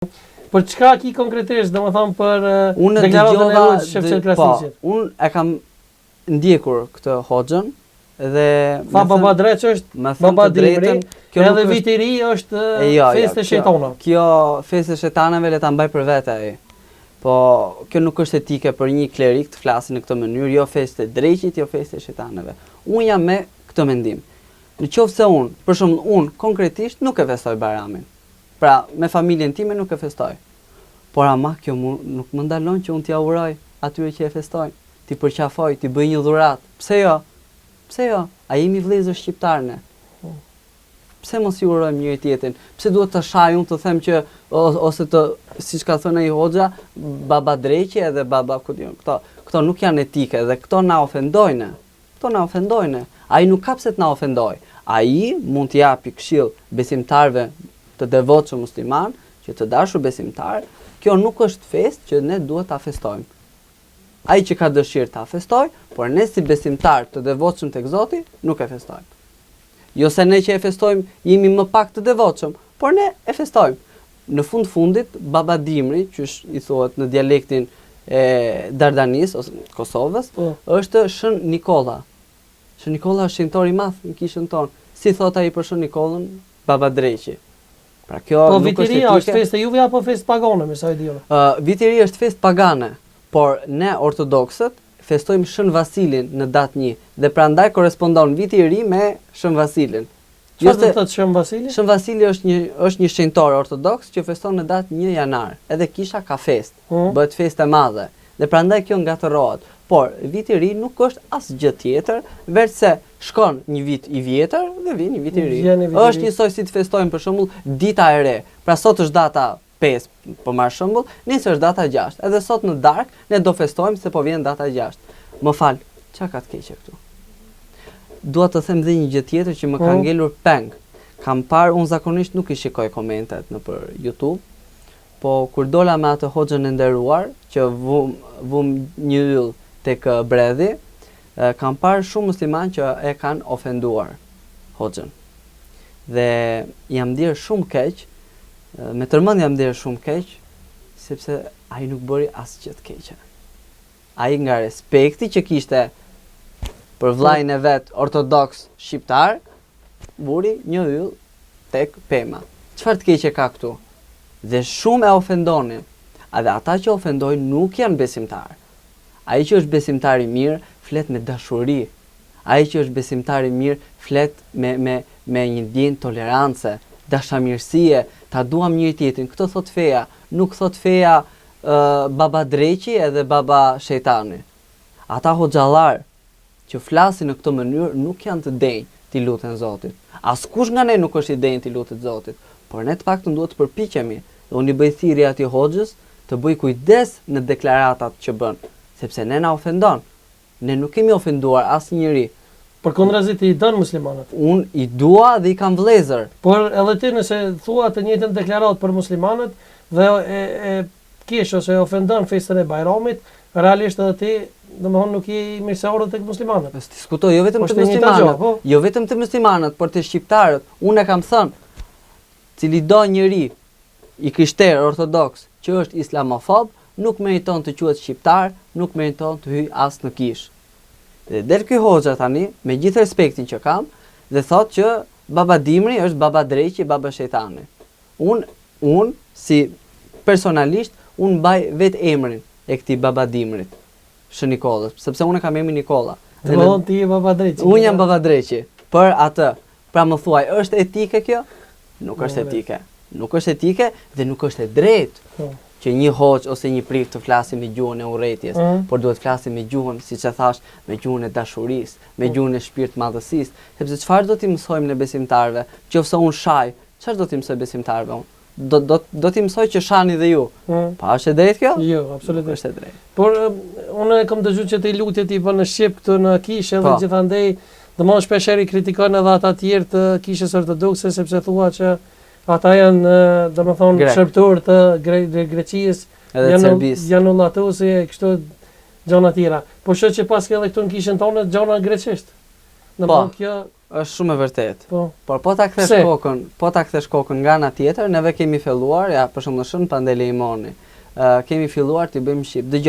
Për çka ki konkretisht, domethënë për Unë deklaratën e Hoxhës Shefçet Krasniqit? Unë e kam ndjekur këtë Hoxhën dhe Tha baba Dreç është baba Dimri, edhe viti i ri është festë e shejtanëve. Kjo festë e shejtanëve le ta mbaj për vete ai. Po kjo nuk është etike për një klerik të flasë në këtë mënyrë, jo festë e Dreqit, jo festë e shejtanëve. Unë jam me këtë mendim. Në qoftë se unë, për shembull, unë konkretisht nuk e festoj Bajramin. Pra, me familjen time nuk e festoj. Por ama kjo nuk më ndalon që unë t'ja uroj atyre që e festojnë, t'i përqafoj, t'i bëj një dhuratë. Pse jo? Pse jo? A jemi vëllezër shqiptar ne? Pse mos i urojmë njëri tjetrin? Pse duhet të shaj unë të them që ose të, siç ka thënë ai Hoxha, baba Dreqi edhe baba këto nuk janë etike dhe këto na ofendojnë. Këto na ofendojnë. Ai nuk ka pse të na ofendoj. Ai mund t'i japi këshill besimtarëve të devotshëm musliman, që të dashur besimtar, kjo nuk është festë që ne duhet ta festojmë. Ai që ka dëshirë ta festoj, por ne si besimtar të devotshëm tek Zoti nuk e festojmë. Jo se ne që e festojmë jemi më pak të devotshëm, por ne e festojmë. Në fundit baba Dimri, që i thuhet në dialektin e Dardanis ose Kosovës, është Shën Nikolla. Shën Nikolla është shenjtor i madh në kishën tonë. Si thot ai për Shën Nikollën? Baba Dreqi. Pra kjo po vitiria është festë juve apo festë pagane, me sa e di unë? Vitiria është festë pagane, por ne ortodoksët festojmë Shën Vasilin në datë 1 dhe prandaj korrespondon viti i ri me Shën Vasilin. Çfarë do thotë Shën Vasili? Shën Vasili është një shenjtor ortodoks që feston në datë 1 janar. Edhe kisha ka festë, bëhet festë e madhe dhe prandaj kjo ngatërohet. Por viti i ri nuk është asgjë tjetër, veçse shkon një vit i vjetër dhe vjen një vit i ri. Është njësoj si të festojmë për shembull dita e re. Pra sot është data 5, për marr shembull, nesër është data 6. Edhe sot në darkë ne do festojmë se po vjen data 6. Më fal, çka ka të keqe këtu? Dua të them dhe një gjë tjetër që më ka ngelur peng. Kam parë, unë zakonisht nuk i shikoj komentet nëpër YouTube, po kur dola me atë Hoxhën e nderuar që vum një yll tek Bredhi, kam parë shumë musliman që e kanë ofenduar Hoxhën. Dhe jam ndier shumë keq, me tërmend jam ndier shumë keq, sepse ai nuk bëri asgjë të keqe. Ai nga respekti që kishte për vllajën e vet ortodoks shqiptar, buri një yll tek pema. Çfarë të keqe ka këtu? Dhe shumë e ofendonin. Edhe ata që ofendojnë nuk janë besimtarë. Ai që është besimtar i mirë flet me dashuri. Ai që është besimtar i mirë flet me një ndjenjë tolerance, dashamirësie, ta duam njëri tjetrin. Këtë thot feja, nuk thot feja baba Dreqi edhe baba shejtani. Ata hoxhallar që flasin në këtë mënyrë nuk janë të denj t'i luten Zotit. Askush nga ne nuk është i denj t'i lutet Zotit, por ne të paktën duhet të përpiqemi. Dhe unë i bëj thirrje atij Hoxhës të bëj kujdes në deklaratat që bën, sepse ne na ofendon. Ne nuk kemi ofenduar asnjëri. Përkundrazi i don muslimanët. Unë i dua dhe i kam vëllezër. Por edhe ti nëse thua të njëjtën deklaratë për muslimanët dhe e kesh ose e ofendon festën e Bajramit, realisht edhe ti, domethënë nuk je mirëseardhë tek muslimanët. Diskutoj jo vetëm te muslimanët, jo vetëm te muslimanët, por te shqiptarët. Unë e kam thënë, cili do njëri i krishterë ortodoks që është islamofob, nuk meriton të quhet shqiptar, nuk meriton të hyj as në kishë. Dhe del ky Hoxha tani, me gjithë respektin që kam, dhe thot që baba Dimri është baba Dreqi, baba shejtani. Unë si personalisht, unë mbaj vetë emrin e këtij baba Dimrit, Shën Nikollës, sepse unë kam emrin Nikolla. Domethënë ti je baba Dreqi. Unë jam baba Dreqi. Për atë, pra më thuaj, është etike kjo? Nuk është etike. Nuk është etike dhe nuk është e drejtë që një hoxh ose një prik të flasë me gjuhën e urrëties, por duhet të flasë me gjuhën, siç e thash, me gjuhën e dashurisë, me gjuhën e shpirt madhësisë, sepse çfarë do t'i mësojmë ne besimtarëve? Qofse unë shaj, çfarë do t'i mësoj besimtarëve unë? Do t'i mësoj që shani dhe ju. Pa është e drejtë kjo? Jo, absolutisht është e drejtë. Por unë kam dëgjuar që ti lutje ti bën në shqip këtu në kishë dhe gjithandej domosdoshmë shpeshherë kritikon edhe ata të tjerë të kishës ortodokse sepse thua që ata janë, domethënë, shërbëtorë të Greqisë, janë ullatuesi e kështu gjëra të tjera. Po shoh që pas edhe këtu në kishën tonë gjëra greqisht. Domethënë kjo Është shumë e vërtet. Po. Por po ta kthesh kokën nga ana tjetër, neve kemi filluar, ja për shembull shën Pandeleimoni. Kemi filluar t'i bëjmë shqip. Dëgjoj,